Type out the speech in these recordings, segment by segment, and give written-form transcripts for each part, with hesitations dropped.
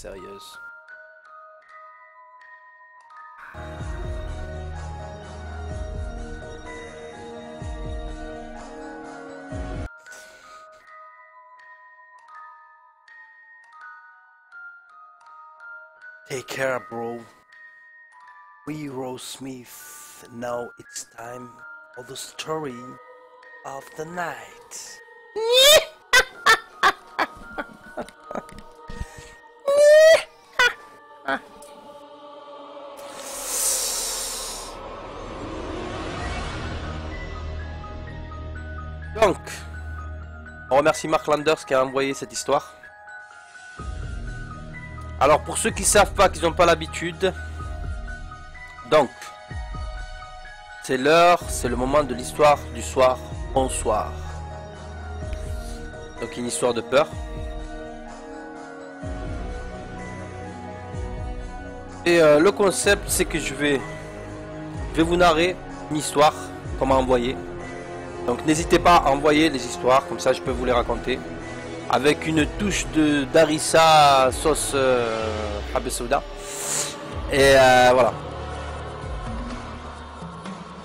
sérieuse. Take care, bro. We Rose Smith. Now it's time for the story of the night. Donc, on remercie Mark Landers qui a envoyé cette histoire. Alors pour ceux qui savent pas, qui n'ont pas l'habitude, donc c'est l'heure, c'est le moment de l'histoire du soir, bonsoir. Donc une histoire de peur. Et le concept c'est que je vais vous narrer une histoire qu'on m'a envoyée. Donc n'hésitez pas à envoyer les histoires, comme ça je peux vous les raconter. Avec une touche de d'harissa sauce Habbe Souda. Et voilà.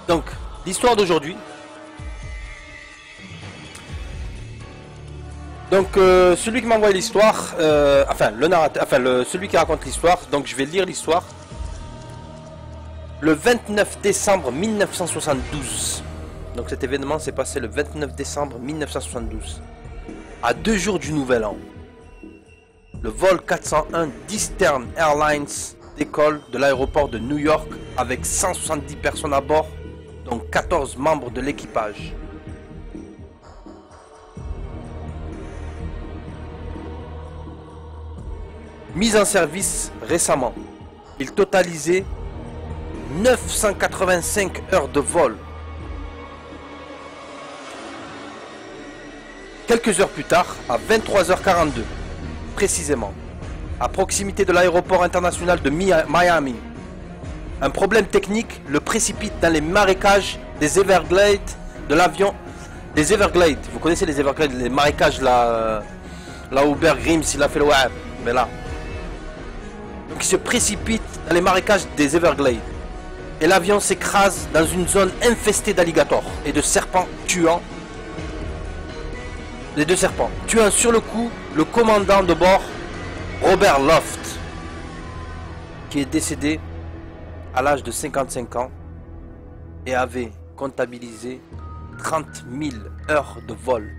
Donc, l'histoire d'aujourd'hui. Donc, celui qui m'a envoyé l'histoire, enfin, le narrateur, enfin, celui qui raconte l'histoire, donc je vais lire l'histoire. Le 29 décembre 1972. Donc cet événement s'est passé le 29 décembre 1972. À 2 jours du nouvel an. Le vol 401 d'Eastern Airlines décolle de l'aéroport de New York avec 170 personnes à bord, dont 14 membres de l'équipage. Mis en service récemment, il totalisait 985 heures de vol. Quelques heures plus tard, à 23h42, précisément, à proximité de l'aéroport international de Miami, un problème technique le précipite dans les marécages des Everglades de l'avion. Les Everglades, vous connaissez les Everglades, les marécages là où Bear Grylls il a fait le web, mais là. Donc il se précipite dans les marécages des Everglades. Et l'avion s'écrase dans une zone infestée d'alligators et de serpents tuant. Les 2 serpents, tuant sur le coup le commandant de bord, Robert Loft, qui est décédé à l'âge de 55 ans et avait comptabilisé 30 000 heures de vol.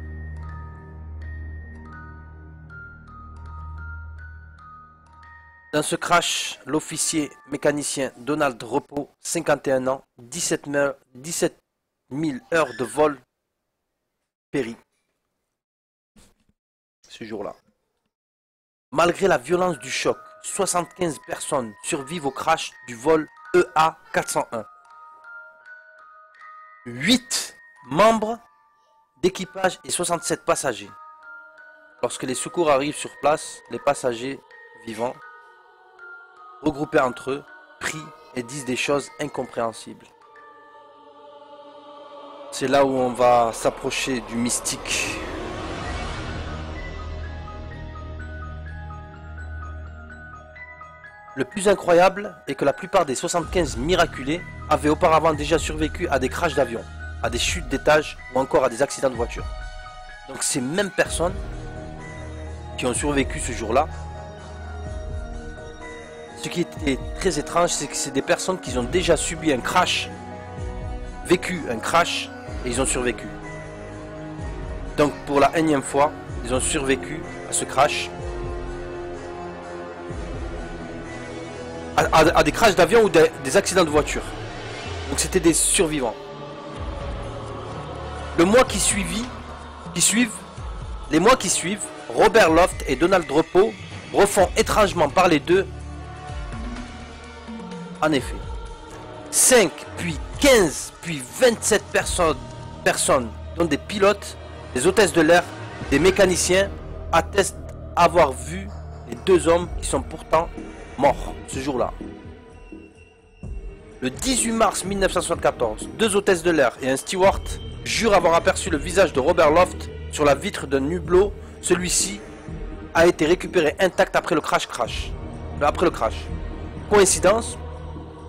Dans ce crash, l'officier mécanicien Donald Repos, 51 ans, 17 000 heures de vol périt. Ce jour-là. Malgré la violence du choc, 75 personnes survivent au crash du vol EA401. 8 membres d'équipage et 67 passagers. Lorsque les secours arrivent sur place, les passagers vivants, regroupés entre eux, prient et disent des choses incompréhensibles. C'est là où on va s'approcher du mystique. Le plus incroyable est que la plupart des 75 miraculés avaient auparavant déjà survécu à des crashs d'avion, à des chutes d'étage ou encore à des accidents de voiture. Donc ces mêmes personnes qui ont survécu ce jour-là, ce qui était très étrange, c'est que c'est des personnes qui ont déjà subi un crash, vécu un crash et ils ont survécu. Donc pour la énième fois, ils ont survécu à ce crash. À des crashs d'avion ou des accidents de voiture. Donc c'était des survivants. Les mois qui suivent, Robert Loft et Donald Repos refont étrangement parler d'eux. En effet, 5, puis 15, puis 27 personnes, dont des pilotes, des hôtesses de l'air, des mécaniciens, attestent avoir vu les 2 hommes qui sont pourtant morts ce jour-là. Le 18 mars 1974, 2 hôtesses de l'air et un steward jurent avoir aperçu le visage de Robert Loft sur la vitre d'un hublot. Celui-ci a été récupéré intact après le crash. Coïncidence,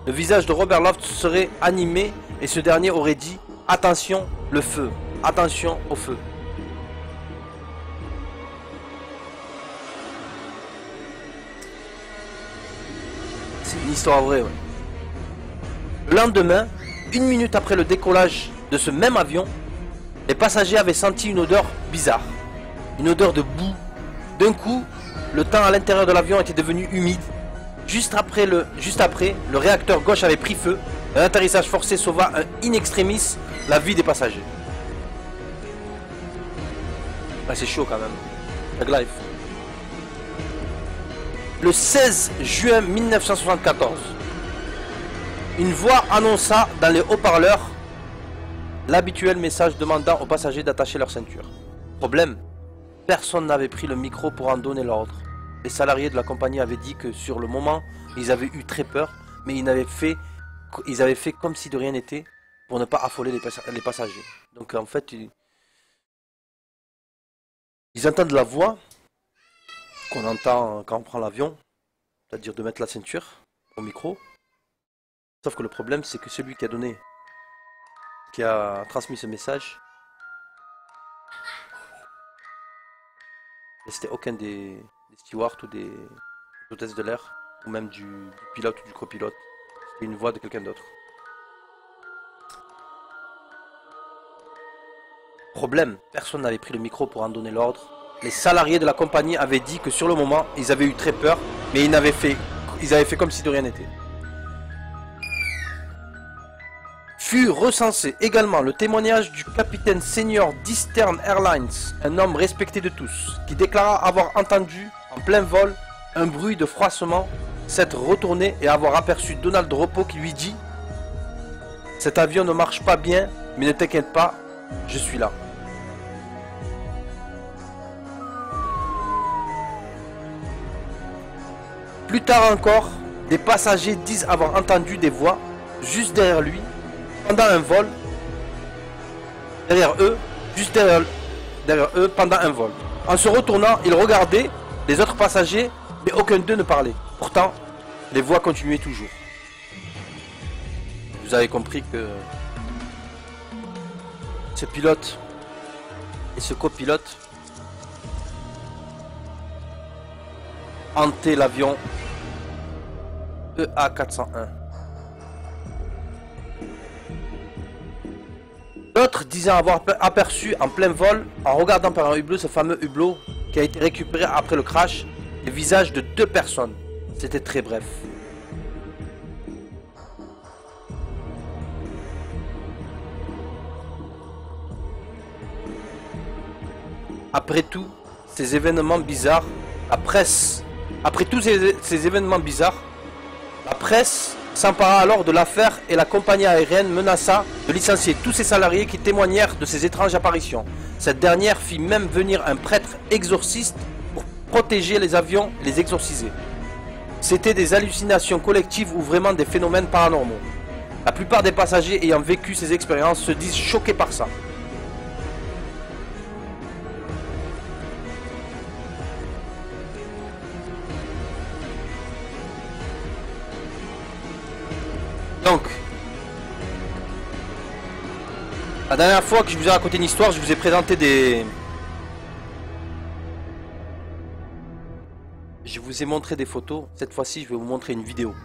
le visage de Robert Loft serait animé et ce dernier aurait dit « Attention, le feu, attention au feu ». C'est une histoire vraie, ouais. Le lendemain, 1 minute après le décollage de ce même avion, les passagers avaient senti une odeur bizarre. Une odeur de boue. D'un coup, le temps à l'intérieur de l'avion était devenu humide. Juste après, le réacteur gauche avait pris feu. Un atterrissage forcé sauva in extremis la vie des passagers. Ah, c'est chaud quand même. Tag life. Le 16 juin 1974, une voix annonça dans les haut-parleurs l'habituel message demandant aux passagers d'attacher leur ceinture. Problème, personne n'avait pris le micro pour en donner l'ordre. Les salariés de la compagnie avaient dit que sur le moment, ils avaient eu très peur, mais ils avaient fait comme si de rien n'était pour ne pas affoler les passagers. Donc en fait, ils entendent la voix qu'on entend quand on prend l'avion, c'est-à-dire de mettre la ceinture au micro. Sauf que le problème, c'est que celui qui a transmis ce message, c'était aucun des stewards ou des hôtesses de l'air, ou même du pilote ou du copilote. C'était une voix de quelqu'un d'autre. Problème, personne n'avait pris le micro pour en donner l'ordre. Les salariés de la compagnie avaient dit que sur le moment, ils avaient eu très peur, mais ils avaient fait comme si de rien n'était. Fut recensé également le témoignage du capitaine senior d'Eastern Airlines, un homme respecté de tous, qui déclara avoir entendu, en plein vol, un bruit de froissement, s'être retourné et avoir aperçu Donald Repo qui lui dit « Cet avion ne marche pas bien, mais ne t'inquiète pas, je suis là. » Plus tard encore, des passagers disent avoir entendu des voix juste derrière lui, pendant un vol, derrière eux, pendant un vol. En se retournant, ils regardaient les autres passagers, mais aucun d'eux ne parlait. Pourtant, les voix continuaient toujours. Vous avez compris que ce pilote et ce copilote hantaient l'avion EA401. D'autres disant avoir aperçu en plein vol, en regardant par un hublot, ce fameux hublot qui a été récupéré après le crash, les visages de 2 personnes. C'était très bref. Après tous ces événements bizarres, la presse s'empara alors de l'affaire et la compagnie aérienne menaça de licencier tous ses salariés qui témoignèrent de ces étranges apparitions. Cette dernière fit même venir un prêtre exorciste pour protéger les avions et les exorciser. C'était des hallucinations collectives ou vraiment des phénomènes paranormaux. La plupart des passagers ayant vécu ces expériences se disent choqués par ça. Donc, la dernière fois que je vous ai raconté une histoire, je vous ai présenté Je vous ai montré des photos. Cette fois-ci, je vais vous montrer une vidéo.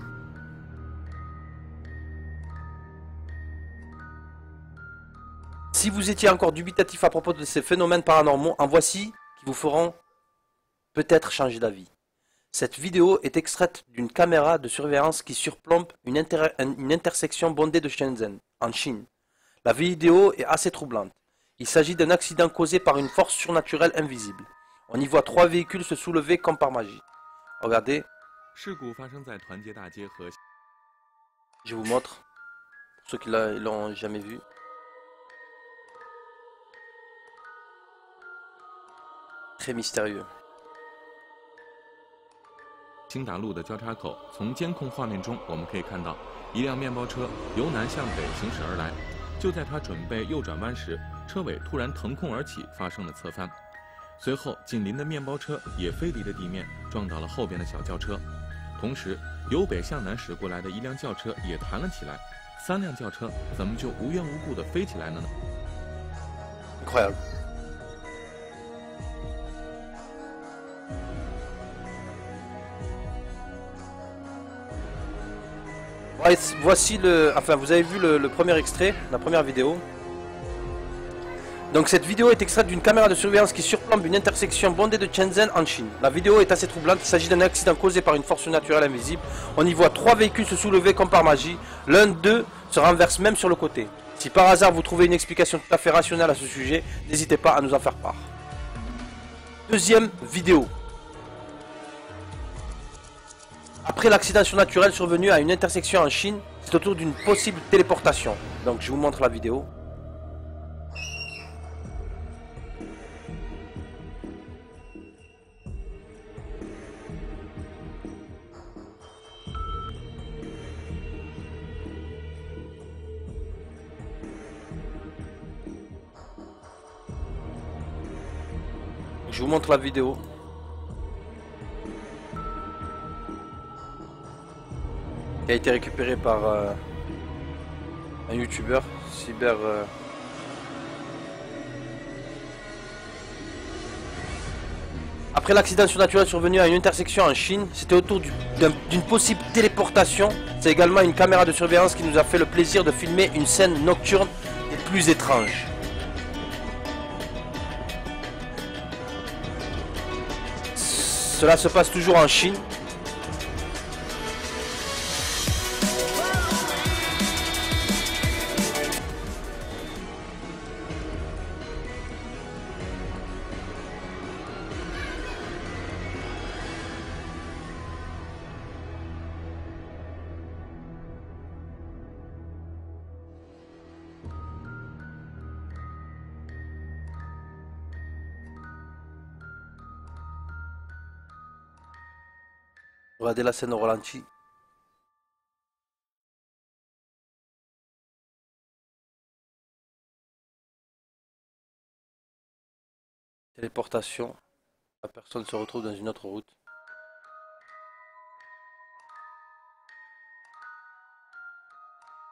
Si vous étiez encore dubitatif à propos de ces phénomènes paranormaux, en voici qui vous feront peut-être changer d'avis. Cette vidéo est extraite d'une caméra de surveillance qui surplombe une intersection bondée de Shenzhen, en Chine. La vidéo est assez troublante. Il s'agit d'un accident causé par une force surnaturelle invisible. On y voit 3 véhicules se soulever comme par magie. Regardez. Je vous montre, pour ceux qui l'ont jamais vu. Très mystérieux. 青达路的交叉口，从监控画面中我们可以看到，一辆面包车由南向北行驶而来。就在它准备右转弯时，车尾突然腾空而起，发生了侧翻。随后，紧邻的面包车也飞离了地面，撞到了后边的小轿车。同时，由北向南驶过来的一辆轿车也弹了起来。3辆轿车怎么就无缘无故的飞起来了呢？ Incroyable. Voici enfin vous avez vu le premier extrait, la première vidéo. Donc cette vidéo est extraite d'une caméra de surveillance qui surplombe une intersection bondée de Shenzhen en Chine. La vidéo est assez troublante, il s'agit d'un accident causé par une force naturelle invisible. On y voit 3 véhicules se soulever comme par magie, l'un d'eux se renverse même sur le côté. Si par hasard vous trouvez une explication tout à fait rationnelle à ce sujet, n'hésitez pas à nous en faire part. Deuxième vidéo. Après l'accident surnaturel survenu à une intersection en Chine, c'est autour d'une possible téléportation. Donc je vous montre la vidéo. Je vous montre la vidéo. Qui a été récupérée par un youtubeur, cyber... Après l'accident surnaturel survenu à une intersection en Chine, c'était autour d'une possible téléportation. C'est également une caméra de surveillance qui nous a fait le plaisir de filmer une scène nocturne des plus étranges. Cela se passe toujours en Chine. Regardez la scène au ralenti. Téléportation. La personne se retrouve dans une autre route.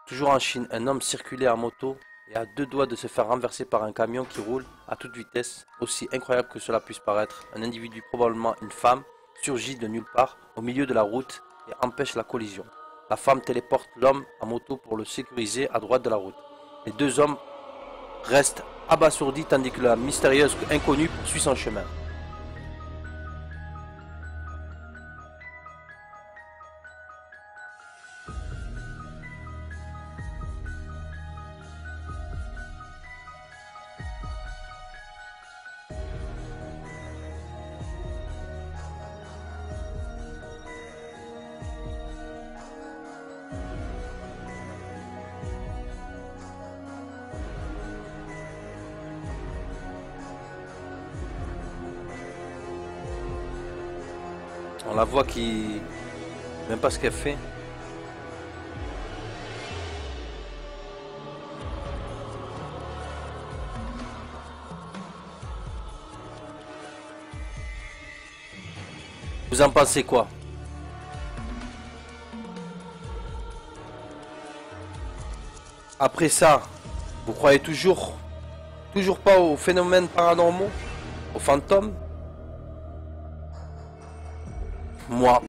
Toujours en Chine, un homme circulait en moto et à 2 doigts de se faire renverser par un camion qui roule à toute vitesse. Aussi incroyable que cela puisse paraître, un individu, probablement une femme, surgit de nulle part au milieu de la route et empêche la collision. La femme téléporte l'homme en moto pour le sécuriser à droite de la route. Les 2 hommes restent abasourdis tandis que la mystérieuse inconnue poursuit son chemin. On la voit qui... même pas ce qu'elle fait. Vous en pensez quoi? Après ça, vous croyez toujours pas aux phénomènes paranormaux, aux fantômes? Moi,